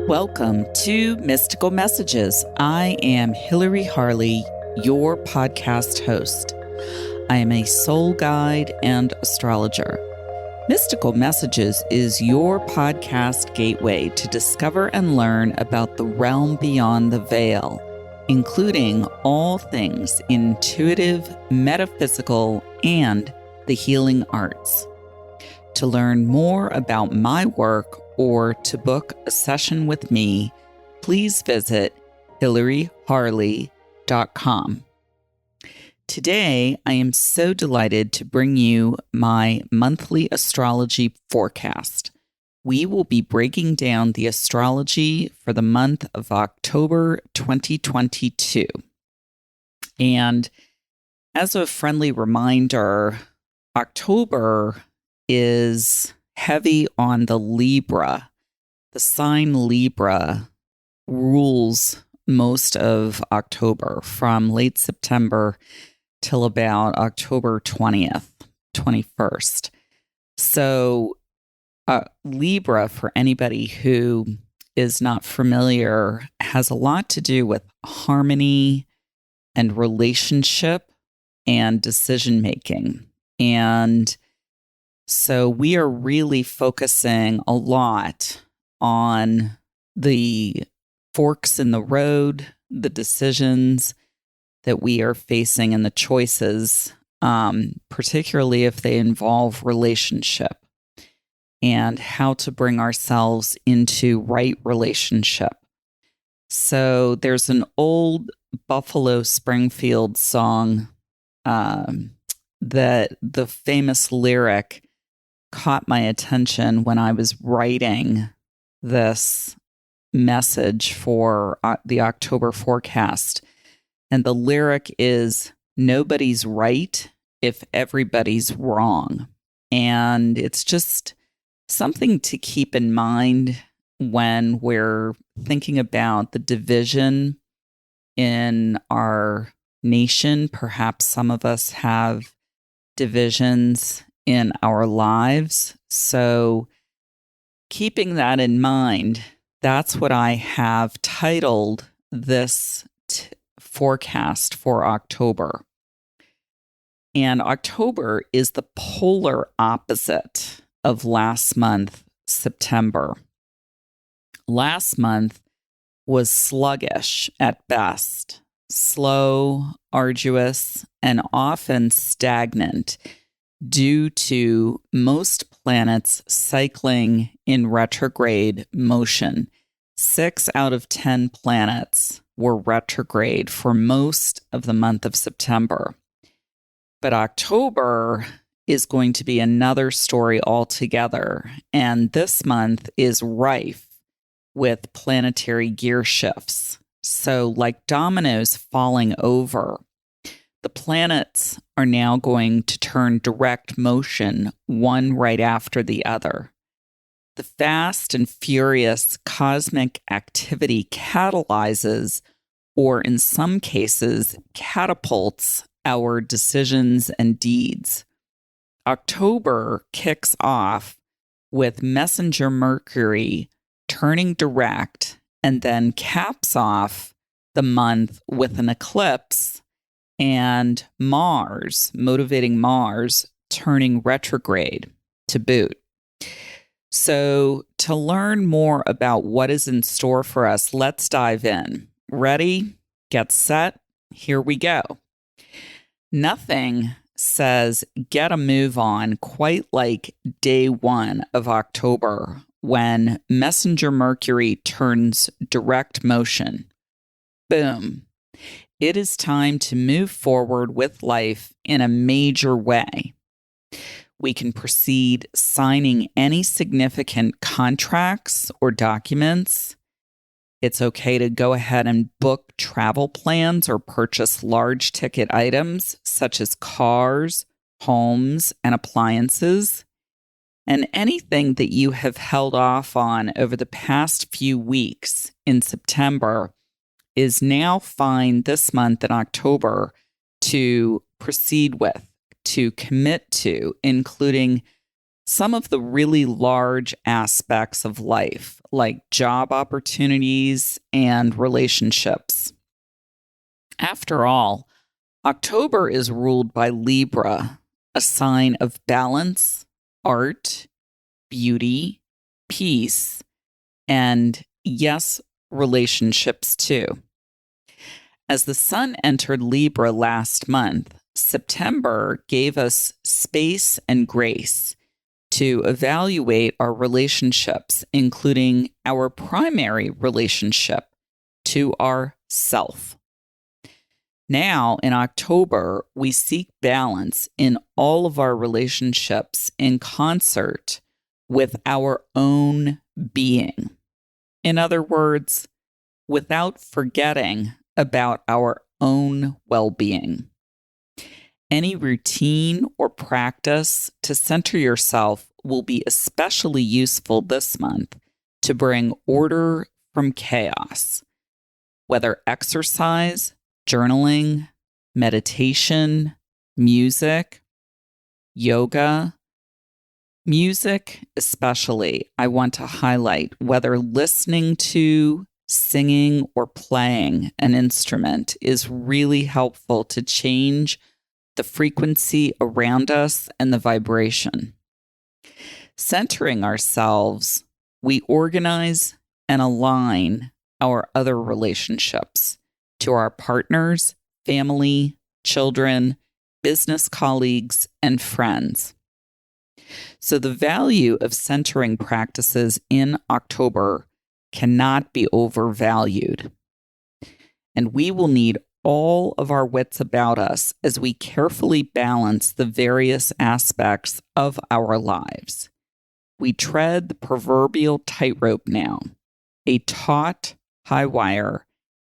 Welcome to Mystical Messages. I am Hilary Harley, your podcast host. I am a soul guide and astrologer. Mystical Messages is your podcast gateway to discover and learn about the realm beyond the veil, including all things intuitive, metaphysical, and the healing arts. To learn more about my work or to book a session with me, please visit hilaryharley.com. Today, I am so delighted to bring you my monthly astrology forecast. We will be breaking down the astrology for the month of October 2022. And as a friendly reminder, October is heavy on the Libra. The sign Libra rules most of October from late September till about October 20th, 21st. So Libra, for anybody who is not familiar, has a lot to do with harmony and relationship and decision making. And so we are really focusing a lot on the forks in the road, the decisions that we are facing and the choices, particularly if they involve relationship, and how to bring ourselves into right relationship. So there's an old Buffalo Springfield song that the famous lyric caught my attention when I was writing this message for the October forecast. And the lyric is, "Nobody's right if everybody's wrong." And it's just something to keep in mind when we're thinking about the division in our nation. Perhaps some of us have divisions in our lives. So keeping that in mind, that's what I have titled this forecast for October. And October is the polar opposite of last month, September. Last month was sluggish at best, slow, arduous, and often stagnant, due to most planets cycling in retrograde motion. 6 out of 10 planets were retrograde for most of the month of September. But October is going to be another story altogether, and this month is rife with planetary gear shifts. So, like dominoes falling over, the planets are now going to turn direct motion, one right after the other. The fast and furious cosmic activity catalyzes, or in some cases, catapults our decisions and deeds. October kicks off with Messenger Mercury turning direct, and then caps off the month with an eclipse and Mars, motivating Mars, turning retrograde to boot. So to learn more about what is in store for us, let's dive in. Ready? Get set? Here we go. Nothing says get a move on quite like day 1 of October, when Messenger Mercury turns direct motion. Boom. It is time to move forward with life in a major way. We can proceed signing any significant contracts or documents. It's okay to go ahead and book travel plans or purchase large ticket items such as cars, homes, and appliances. And anything that you have held off on over the past few weeks in September is now fine this month in October to proceed with, to commit to, including some of the really large aspects of life, like job opportunities and relationships. After all, October is ruled by Libra, a sign of balance, art, beauty, peace, and yes, relationships too. As the sun entered Libra last month, September gave us space and grace to evaluate our relationships, including our primary relationship to ourself. Now, in October, we seek balance in all of our relationships in concert with our own being. In other words, without forgetting about our own well-being. Any routine or practice to center yourself will be especially useful this month to bring order from chaos. Whether exercise, journaling, meditation, music, yoga. Music, especially, I want to highlight whether listening to, singing, or playing an instrument is really helpful to change the frequency around us and the vibration. Centering ourselves, we organize and align our other relationships to our partners, family, children, business colleagues, and friends. So the value of centering practices in October cannot be overvalued. And we will need all of our wits about us as we carefully balance the various aspects of our lives. We tread the proverbial tightrope now, a taut high wire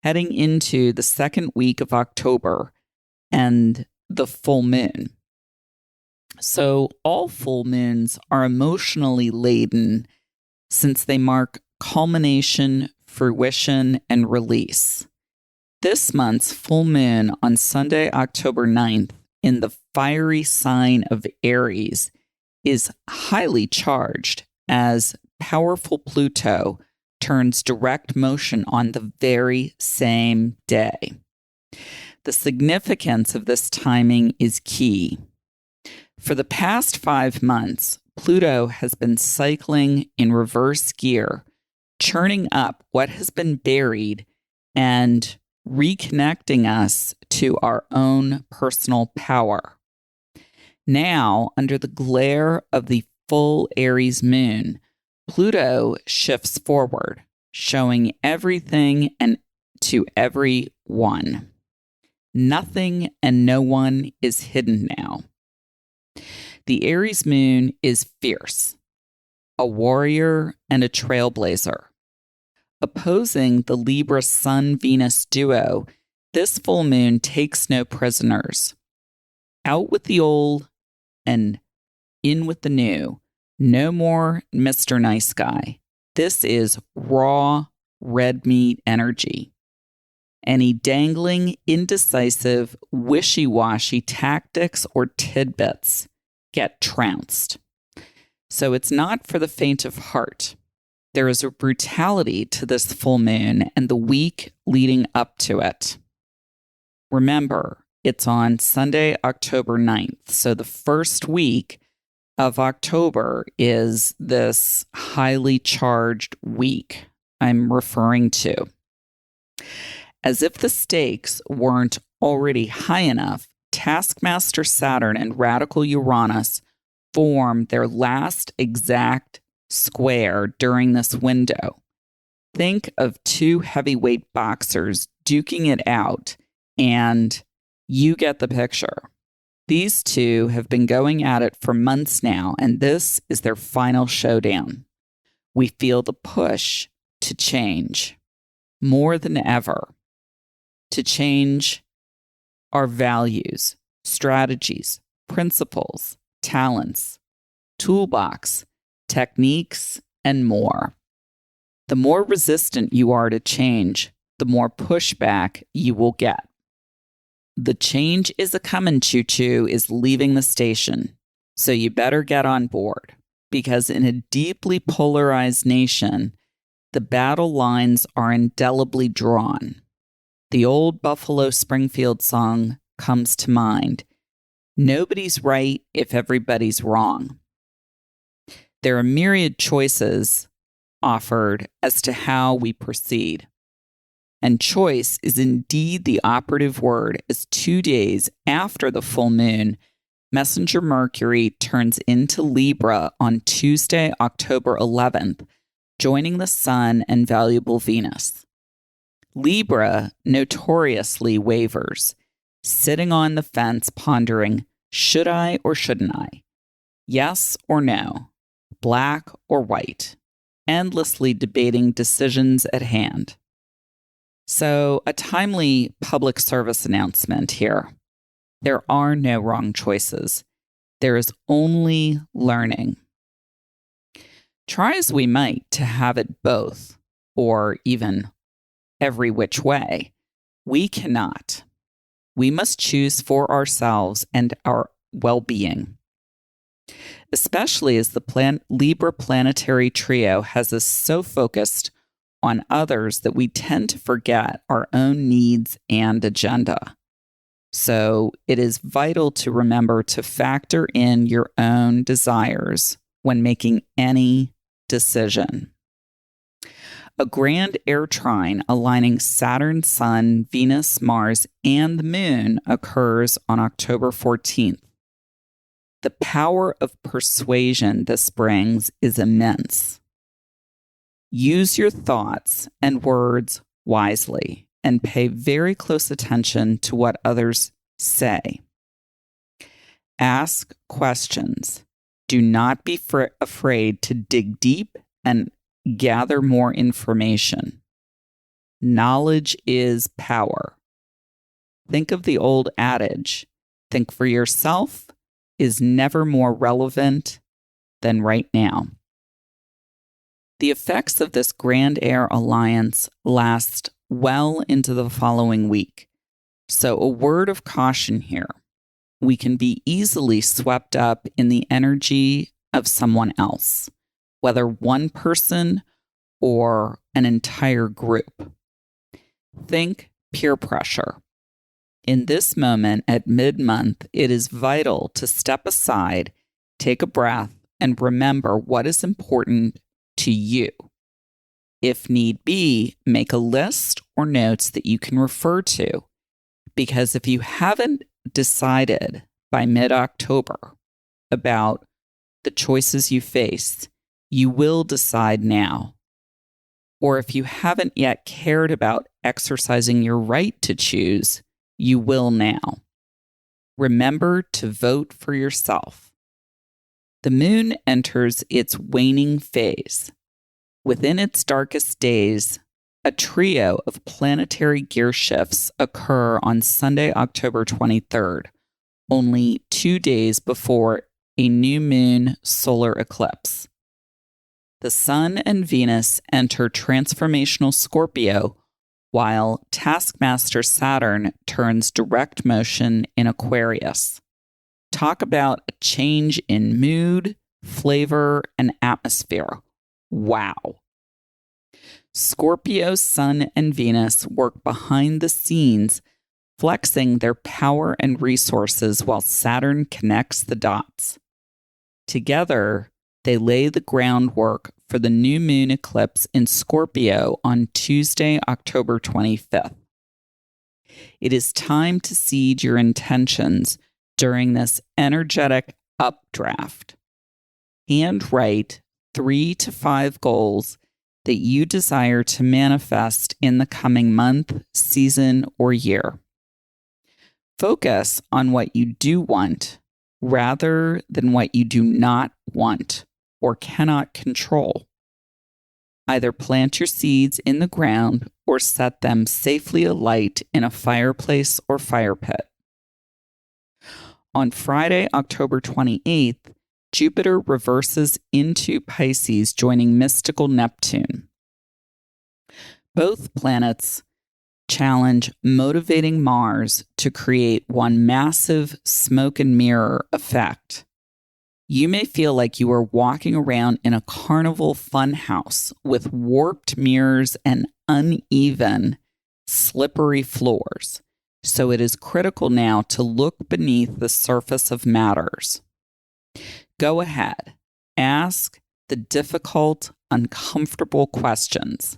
heading into the second week of October and the full moon. So all full moons are emotionally laden since they mark culmination, fruition, and release. This month's full moon on Sunday, October 9th, in the fiery sign of Aries is highly charged as powerful Pluto turns direct motion on the very same day. The significance of this timing is key. For the past 5 months, Pluto has been cycling in reverse gear, churning up what has been buried and reconnecting us to our own personal power. Now, under the glare of the full Aries moon, Pluto shifts forward, showing everything and to everyone. Nothing and no one is hidden now. The Aries moon is fierce, a warrior and a trailblazer. Opposing the Libra Sun-Venus duo, this full moon takes no prisoners. Out with the old and in with the new. No more Mr. Nice Guy. This is raw, red meat energy. Any dangling, indecisive, wishy-washy tactics or tidbits get trounced. So it's not for the faint of heart. There is a brutality to this full moon and the week leading up to it. Remember, it's on Sunday, October 9th. So the first week of October is this highly charged week I'm referring to. As if the stakes weren't already high enough, Taskmaster Saturn and Radical Uranus form their last exact square during this window. Think of 2 heavyweight boxers duking it out, and you get the picture. These two have been going at it for months now, and this is their final showdown. We feel the push to change more than ever, to change our values, strategies, principles, talents, toolbox, techniques, and more. The more resistant you are to change, the more pushback you will get. The change is a comin' choo-choo is leaving the station. So you better get on board, because in a deeply polarized nation, the battle lines are indelibly drawn. The old Buffalo Springfield song comes to mind. Nobody's right if everybody's wrong. There are myriad choices offered as to how we proceed. And choice is indeed the operative word, as 2 days after the full moon, Messenger Mercury turns into Libra on Tuesday, October 11th, joining the Sun and valuable Venus. Libra notoriously wavers, sitting on the fence pondering, should I or shouldn't I? Yes or no? Black or white? Endlessly debating decisions at hand. So, a timely public service announcement here. There are no wrong choices. There is only learning. Try as we might to have it both, or even every which way, we cannot. We must choose for ourselves and our well-being. Especially as the Libra planetary trio has us so focused on others that we tend to forget our own needs and agenda. So it is vital to remember to factor in your own desires when making any decision. A grand air trine aligning Saturn, Sun, Venus, Mars, and the Moon occurs on October 14th. The power of persuasion this brings is immense. Use your thoughts and words wisely and pay very close attention to what others say. Ask questions. Do not be afraid to dig deep and gather more information. Knowledge is power. Think of the old adage, think for yourself is never more relevant than right now. The effects of this grand air alliance last well into the following week. So a word of caution here. We can be easily swept up in the energy of someone else, whether one person or an entire group. Think peer pressure. In this moment at mid-month, it is vital to step aside, take a breath, and remember what is important to you. If need be, make a list or notes that you can refer to, because if you haven't decided by mid-October about the choices you face, you will decide now. Or if you haven't yet cared about exercising your right to choose, you will now. Remember to vote for yourself. The moon enters its waning phase. Within its darkest days, a trio of planetary gear shifts occur on Sunday, October 23rd, only 2 days before a new moon solar eclipse. The Sun and Venus enter transformational Scorpio, while taskmaster Saturn turns direct motion in Aquarius. Talk about a change in mood, flavor, and atmosphere. Wow. Scorpio, Sun, and Venus work behind the scenes, flexing their power and resources while Saturn connects the dots. Together, they lay the groundwork for the new moon eclipse in Scorpio on Tuesday, October 25th. It is time to seed your intentions during this energetic updraft. Handwrite 3 to 5 goals that you desire to manifest in the coming month, season, or year. Focus on what you do want rather than what you do not want or cannot control. Either plant your seeds in the ground or set them safely alight in a fireplace or fire pit. On Friday, October 28th, Jupiter reverses into Pisces, joining mystical Neptune. Both planets challenge motivating Mars to create one massive smoke and mirror effect. You may feel like you are walking around in a carnival funhouse with warped mirrors and uneven, slippery floors. So it is critical now to look beneath the surface of matters. Go ahead, ask the difficult, uncomfortable questions.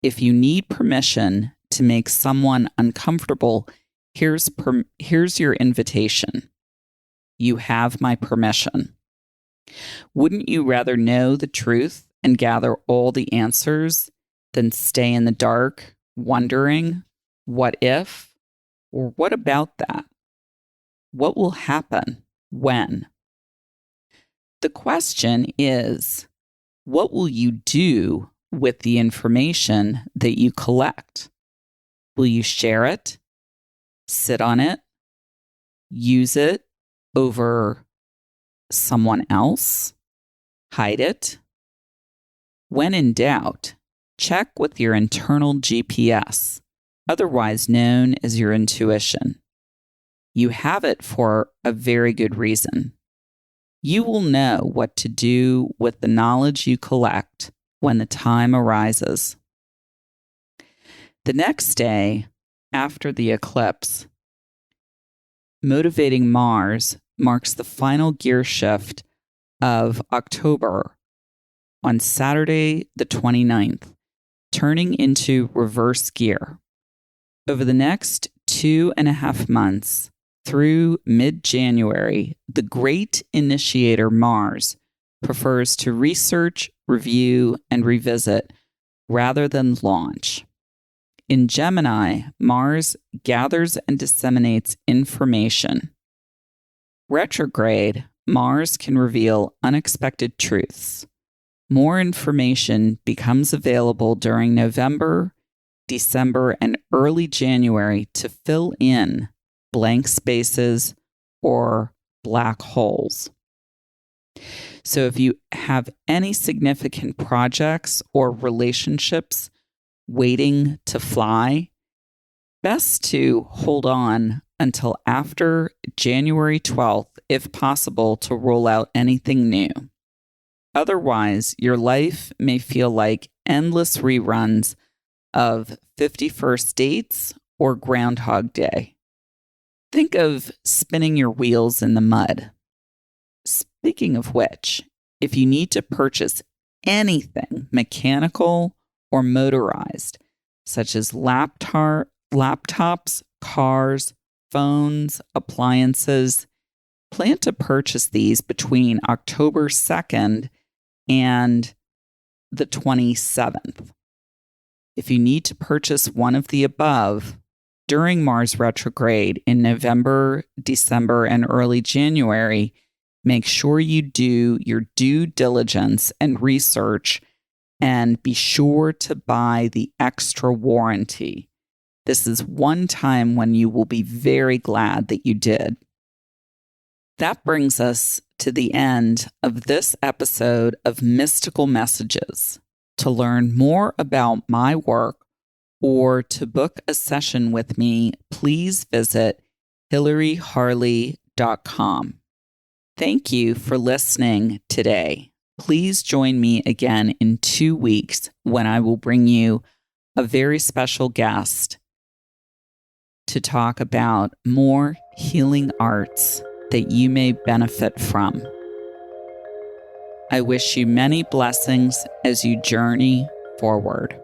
If you need permission to make someone uncomfortable, here's your invitation. You have my permission. Wouldn't you rather know the truth and gather all the answers than stay in the dark, wondering, what if, or what about that? What will happen? When? The question is, what will you do with the information that you collect? Will you share it? Sit on it? Use it over someone else? Hide it? When in doubt, check with your internal GPS, otherwise known as your intuition. You have it for a very good reason. You will know what to do with the knowledge you collect when the time arises. The next day, after the eclipse, motivating Mars marks the final gear shift of October on Saturday, the 29th, turning into reverse gear. Over the next 2.5 months, through mid-January, the great initiator Mars prefers to research, review, and revisit rather than launch. In Gemini, Mars gathers and disseminates information. Retrograde, Mars can reveal unexpected truths. More information becomes available during November, December, and early January to fill in blank spaces or black holes. So if you have any significant projects or relationships waiting to fly, best to hold on until after January 12th, if possible, to roll out anything new. Otherwise, your life may feel like endless reruns of 51st Dates or Groundhog Day. Think of spinning your wheels in the mud. Speaking of which, if you need to purchase anything mechanical or motorized, such as laptops, cars, phones, appliances, plan to purchase these between October 2nd and the 27th. If you need to purchase one of the above during Mars retrograde in November, December, and early January, make sure you do your due diligence and research and be sure to buy the extra warranty. This is one time when you will be very glad that you did. That brings us to the end of this episode of Mystical Messages. To learn more about my work or to book a session with me, please visit hilaryharley.com. Thank you for listening today. Please join me again in 2 weeks when I will bring you a very special guest to talk about more healing arts that you may benefit from. I wish you many blessings as you journey forward.